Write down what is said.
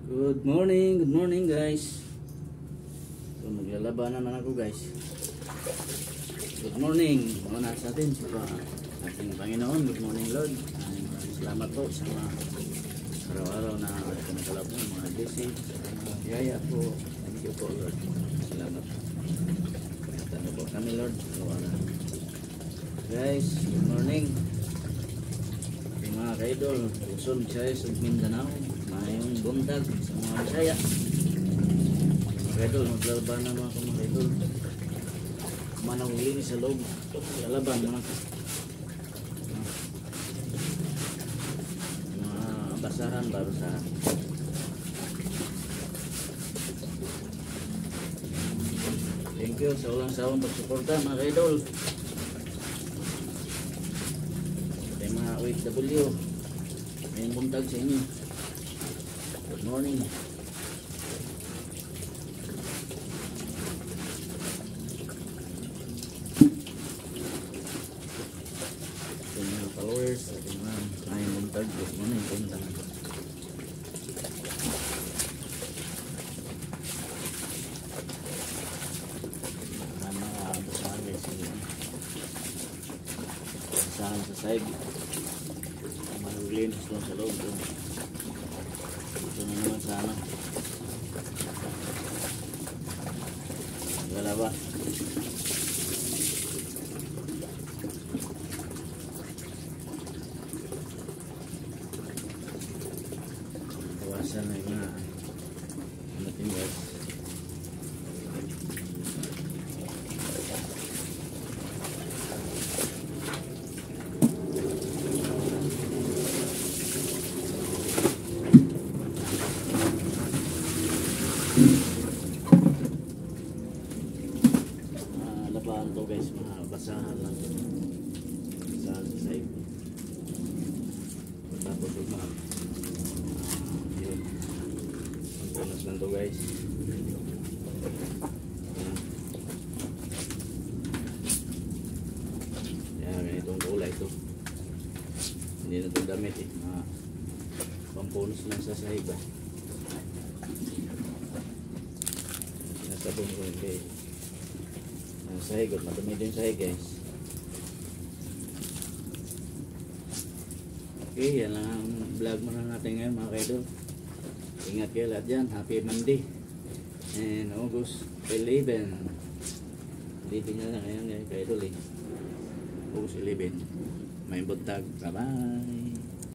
Good morning guys. So maglalaban naman ako guys. Good morning. Muna sa atin sa ating Panginoon. Good morning Lord. Salamat po sa mga araw-araw na kanakala po mga blessing, mga biyaya po. Thank you po Lord. Salamat po. Tanda po kami Lord. Araw-araw. Guys, good morning. Ating mga kaidol, Luzon, Visayas, ug Mindanao. Mayong buntag sa mga Bisaya. Mga kaidol, maglalaban na mga kaidol. Manang linis sa loob. Lalaban mga basahan baru sa thank you sa ulang sawang pagsuporta mga kaidol. Sa mga OFW, may buntag sa inyo. Good morning. Sa mga followers, sa mga may buntag, good morning. Buntag. Basahan sa side. Maluglinis lang sa loob. Ito na naman sana. Galaba. Kawasan na yung mga natin guys. Labahan to guys, mga basahan lang. Basahan sa side. Tapos mga yun. Magpanas lang to guys. Yan, ganitong kulay ito. Hindi na itong damit eh. Mga pampunos lang sa sahig ba. Sinasabong ko hindi. Sahig, madumi din sahig guys. Okay, yan lang ang vlog muna natin ngayon mga kaidol. Ingat kayo lahat dyan. Happy Monday and August 11. Dito nyo na ngayon kaidol eh. August 11. May buntag. Bye bye.